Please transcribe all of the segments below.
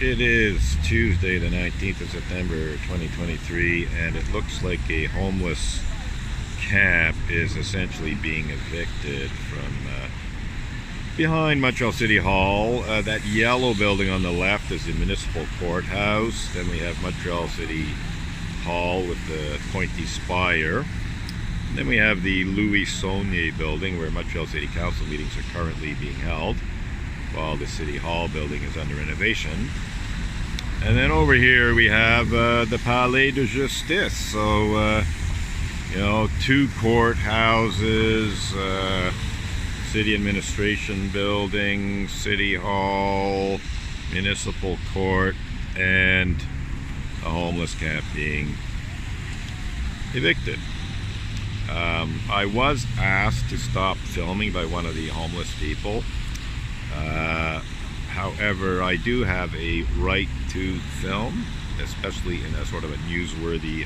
It is Tuesday the 19th of September 2023, and it looks like a homeless camp is essentially being evicted from behind Montreal City Hall. That yellow building on the left is the municipal courthouse. Then we have Montreal City Hall with the pointy spire. And then we have the Louis Saunier building where Montreal City Council meetings are currently being held, while the City Hall building is under renovation. And then over here we have the Palais de Justice. So, two courthouses, city administration building, City Hall, municipal court, and a homeless camp being evicted. I was asked to stop filming by one of the homeless people. However, I do have a right to film, especially in a sort of a newsworthy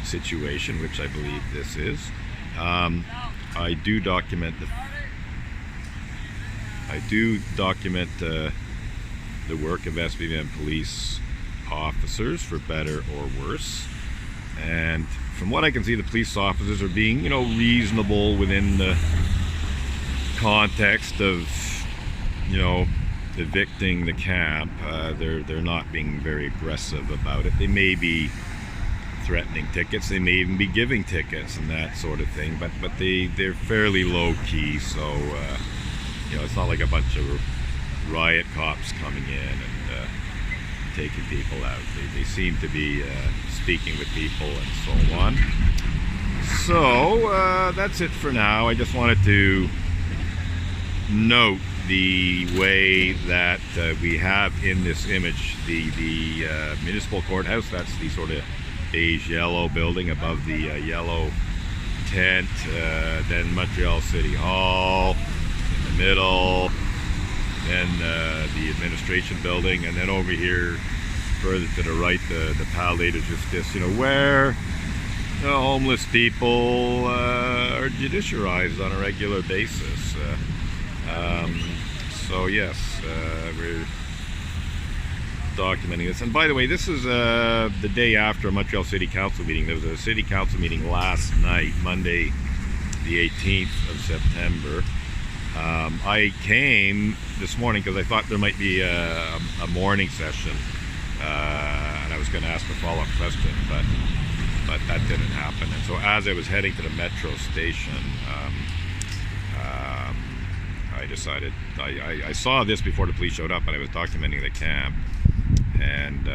situation, which I believe this is. I do document the work of SPVM police officers, for better or worse. And from what I can see, the police officers are being, reasonable within the context of, evicting the camp. They're not being very aggressive about it. They may be threatening tickets. They may even be giving tickets and that sort of thing. But they're fairly low key. So it's not like a bunch of riot cops coming in and taking people out. They seem to be speaking with people and so on. So that's it for now. I just wanted to note the way that we have in this image the municipal courthouse. That's the sort of beige yellow building above the yellow tent. Then Montreal City Hall in the middle. Then the administration building, and then over here further to the right, the Palais de Justice, where homeless people are judiciarized on a regular basis. So yes, we're documenting this. And by the way, this is the day after a Montreal City Council meeting. There was a City Council meeting last night, Monday the 18th of September. I came this morning because I thought there might be a morning session, and I was going to ask a follow-up question, but that didn't happen. And so as I was heading to the metro station, I decided, I saw this before the police showed up, and I was documenting the camp, and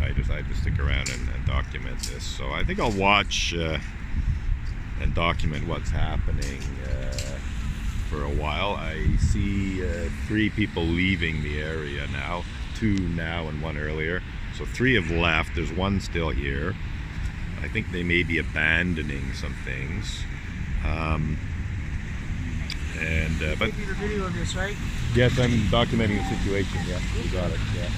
I decided to stick around and document this. So I think I'll watch and document what's happening for a while. I see 3 people leaving the area now, 2 now and 1 earlier. So 3 have left. There's 1 still here. I think they may be abandoning some things. But taking a video of this, right? yes, I'm documenting the situation. Yeah, you got it. Yeah.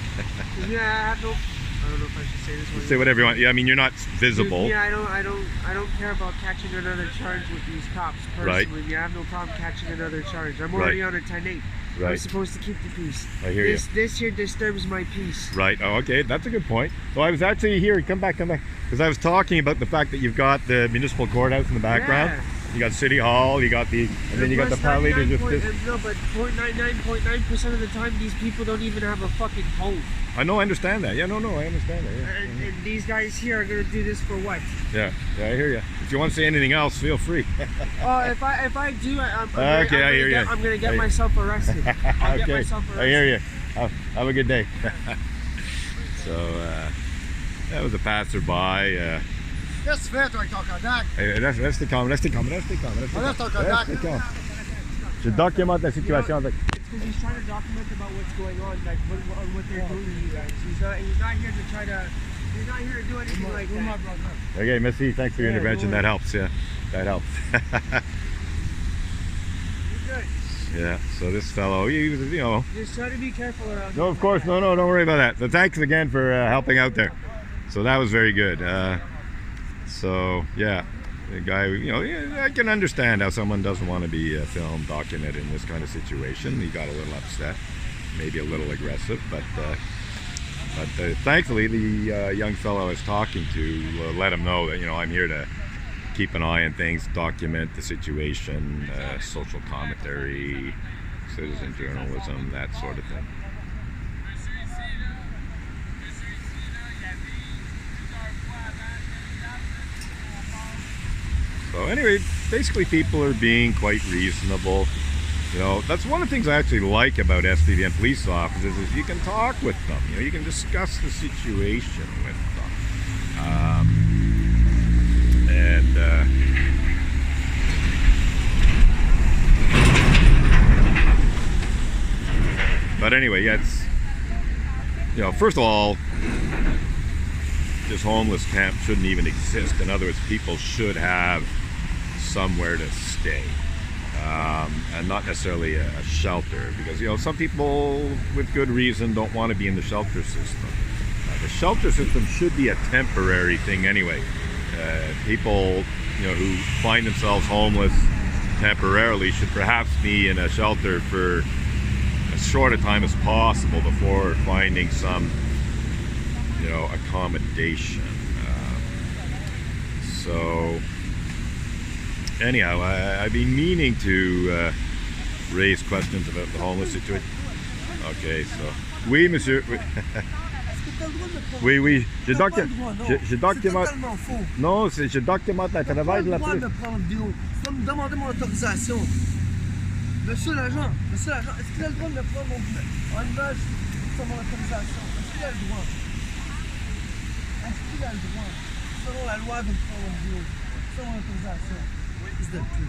Yeah, I don't know if I should say this one. Say whatever you want. Yeah, I mean, you're not visible. Yeah, I don't care about catching another charge with these cops personally. Right. Yeah, I have no problem catching another charge. I'm already on a 10-8. Right. I'm supposed to keep the peace. I hear you. This here disturbs my peace. Right. Oh, okay. That's a good point. So I was actually here. Come back. Because I was talking about the fact that you've got the municipal courthouse in the background. Yeah. You got City Hall. You got and then you got the Palais de Justice. No, but 0.99% of the time, these people don't even have a fucking home. I know. I understand that. Yeah. No. I understand that. Yeah. And these guys here are gonna do this for what? Yeah. I hear you. If you want to say anything else, feel free. Oh, if I do, I'm gonna get myself arrested. I'll get myself arrested. I hear you. Have a good day. So that was a passerby. Qu'est-ce que tu fais, toi, avec ton Kodak? Restez calme. Enlève ton Kodak. Je documente la situation. It's because he's trying to document about what's going on, like what they're doing to you guys. He's not here to try to. He's not here to do anything like that. Okay, merci. Thanks for your intervention. That helps. Yeah, that helps. You're good. Yeah. So this fellow, he was, Just try to be careful around. No, of course. No. Don't worry about that. So thanks again for helping out there. So that was very good. So yeah, the guy, yeah, I can understand how someone doesn't want to be filmed, documented in this kind of situation. He got a little upset, maybe a little aggressive, but thankfully the young fellow I was talking to let him know that, I'm here to keep an eye on things, document the situation, social commentary, citizen journalism, that sort of thing. So anyway, basically people are being quite reasonable. That's one of the things I actually like about SPVM police officers is you can talk with them. You can discuss the situation with them. But anyway, yeah, it's, first of all, this homeless camp shouldn't even exist. In other words, people should have somewhere to stay, and not necessarily a shelter, because some people with good reason don't want to be in the shelter system. The shelter system should be a temporary thing anyway. People who find themselves homeless temporarily should perhaps be in a shelter for as short a time as possible before finding some accommodation. So anyhow, I've been meaning to raise questions about the homeless situation. Okay, so oui, monsieur. Oui, je documente. Non, je documente le travail de la police. Tu vas me demander mon autorisation. Monsieur l'agent, est-ce qu'il a le droit de me prendre en image sur mon autorisation? Est-ce qu'il a le droit? Est-ce qu'il a le droit, selon la loi, de me prendre en vidéo, sur mon autorisation? Is that true?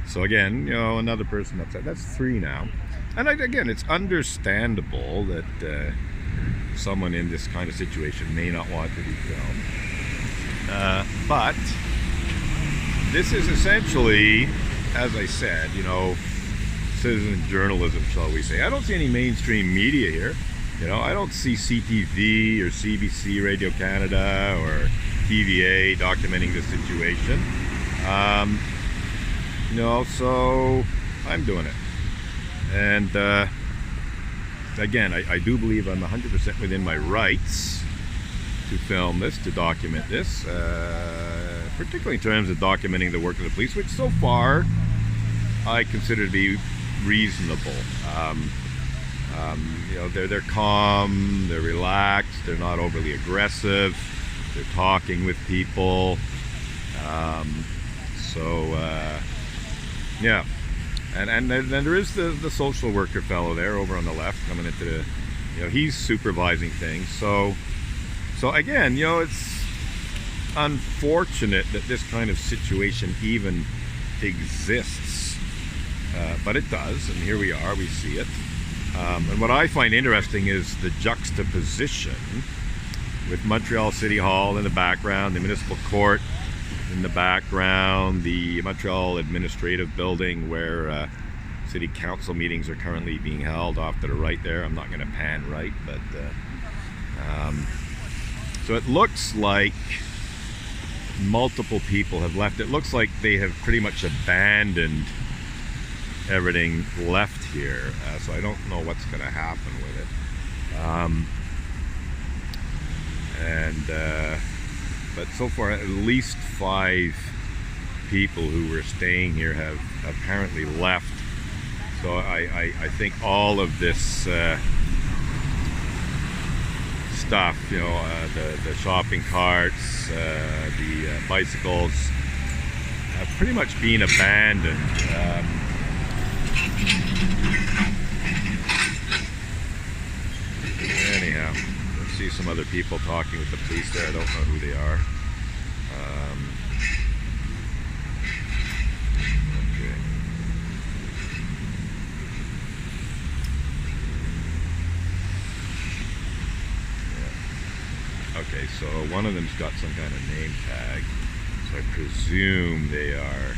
So again, another person upset. That's 3 now. And again, it's understandable that someone in this kind of situation may not want to be filmed. But this is essentially, as I said, citizen journalism, shall we say. I don't see any mainstream media here. I don't see CTV or CBC, Radio Canada, or TVA documenting this situation. So I'm doing it. And again, I do believe I'm 100% within my rights to film this, to document this, particularly in terms of documenting the work of the police, which so far I consider to be reasonable. They're calm, they're relaxed, they're not overly aggressive, they're talking with people. Yeah. And then there is the social worker fellow there over on the left coming into the, he's supervising things. So again, it's unfortunate that this kind of situation even exists, but it does, and here we are, we see it. And what I find interesting is the juxtaposition with Montreal City Hall in the background, the municipal court in the background, the Montreal Administrative Building where city council meetings are currently being held off to the right there. I'm not going to pan right, but so it looks like multiple people have left. It looks like they have pretty much abandoned everything left here, so I don't know what's going to happen with it. But so far at least 5 people who were staying here have apparently left. So I think all of this stuff, the shopping carts, the bicycles, have pretty much been abandoned. Anyhow, let's see some other people talking with the police there. I don't know who they are. Okay, so one of them's got some kind of name tag, so I presume they are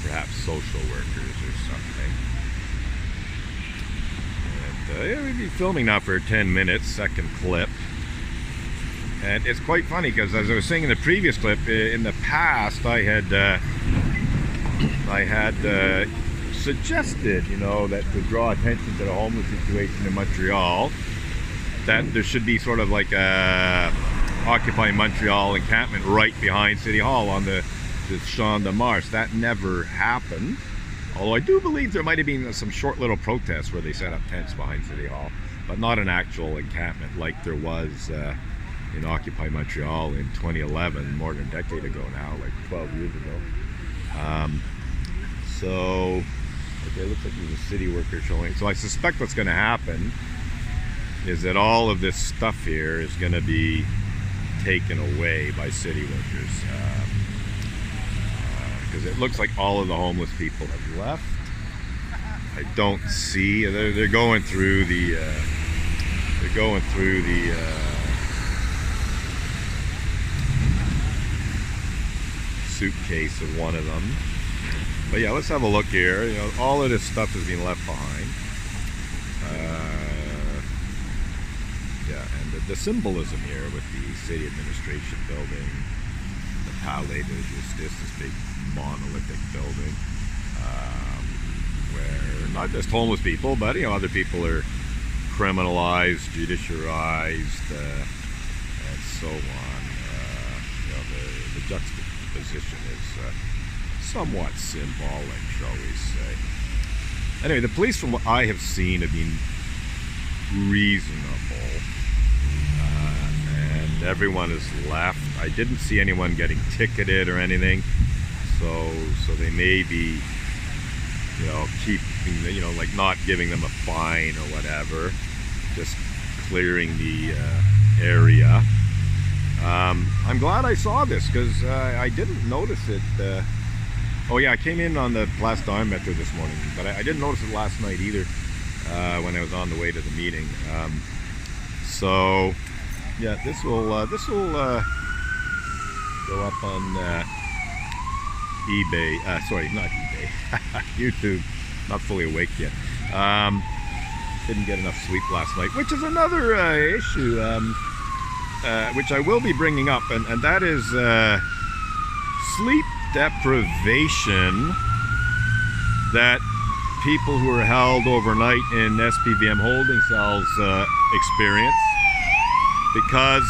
perhaps social workers or something. And yeah, we've been filming now for 10 minutes, second clip. And it's quite funny because, as I was saying in the previous clip, in the past I had suggested, you know, that to draw attention to the homeless situation in Montreal, that there should be sort of like a Occupy Montreal encampment right behind City Hall on the Champ de Mars. That never happened. Although I do believe there might have been some short little protests where they set up tents behind City Hall, but not an actual encampment like there was in Occupy Montreal in 2011, more than a decade ago now, like 12 years ago. So, okay, looks like there's a city worker showing. So I suspect what's going to happen is that all of this stuff here is going to be taken away by city workers. Because it looks like all of the homeless people have left. I don't see, they're going through the, suitcase of one of them. But yeah, let's have a look here. You know, all of this stuff has been left behind. Yeah, and the symbolism here with the city administration building, the Palais de Justice, this big monolithic building, where not just homeless people, but you know, other people are criminalized, judiciarized, and so on. You know, the juxtaposition is somewhat symbolic, shall we say. Anyway, the police, from what I have seen, have been reasonable, and everyone has left. I didn't see anyone getting ticketed or anything, so they may be, you know, keeping, you know, like not giving them a fine or whatever, just clearing the area. I'm glad I saw this because I didn't notice it. Oh yeah, I came in on the Place d'Armes metro this morning, but I didn't notice it last night either when I was on the way to the meeting. So yeah, this will go up on eBay. Sorry, not eBay. YouTube. Not fully awake yet. Didn't get enough sleep last night, which is another issue, which I will be bringing up, and that is sleep deprivation that people who are held overnight in SPVM holding cells experience. Because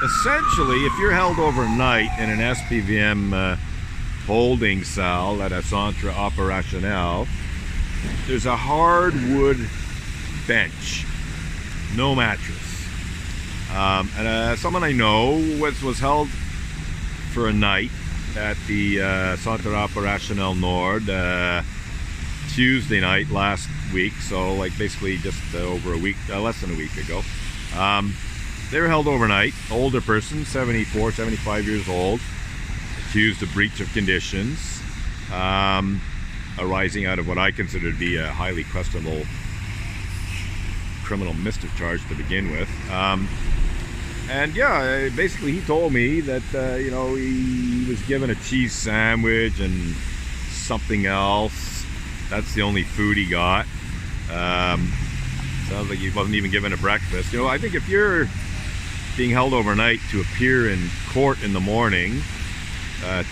essentially, if you're held overnight in an SPVM holding cell at a centre opérationnel, there's a hardwood bench, no mattress. And someone I know was held for a night at the Centre Opérationnel Nord Tuesday night last week, so like basically just over a week, less than a week ago. They were held overnight, older person, 74, 75 years old, accused of breach of conditions, arising out of what I consider to be a highly questionable criminal mischief charge to begin with. And yeah, basically he told me that, you know, he was given a cheese sandwich and something else. That's the only food he got. Sounds like he wasn't even given a breakfast. You know, I think if you're being held overnight to appear in court in the morning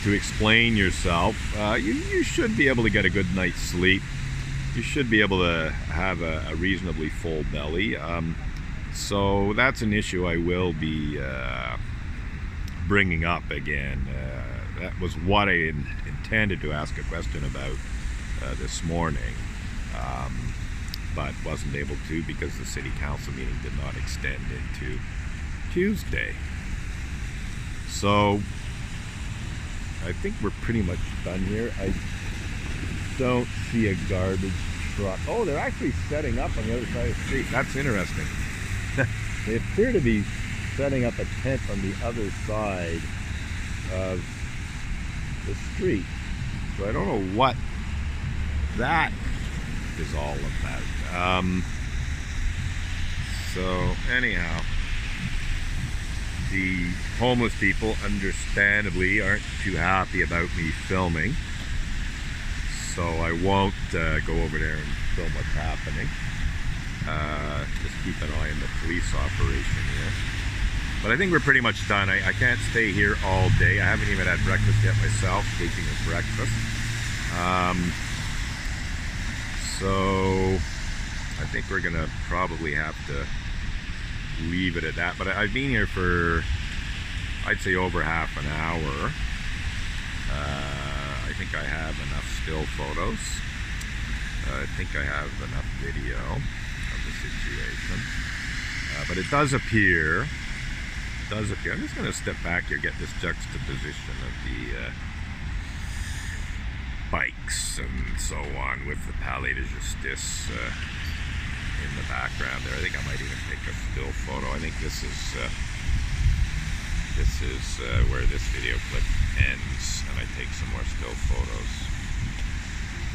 to explain yourself, you should be able to get a good night's sleep. You should be able to have a reasonably full belly. So that's an issue I will be bringing up again. That was what I intended to ask a question about this morning, but wasn't able to because the city council meeting did not extend into Tuesday. So I think we're pretty much done here. I don't see a garbage truck. Oh, they're actually setting up on the other side of the street. That's interesting. They appear to be setting up a tent on the other side of the street. So I don't know what that is all about. So anyhow, the homeless people understandably aren't too happy about me filming. So I won't go over there and film what's happening. Just keep an eye on the police operation here. But I think we're pretty much done. I can't stay here all day. I haven't even had breakfast yet myself. Speaking of breakfast. So I think we're gonna probably have to leave it at that. But I've been here for, I'd say, over half an hour. I think I have enough still photos. I think I have enough video of the situation. But it does appear, I'm just going to step back here, get this juxtaposition of the bikes and so on with the Palais de Justice in the background there. I think I might even take a still photo. I think this is where this video clip ends, and I take some more still photos.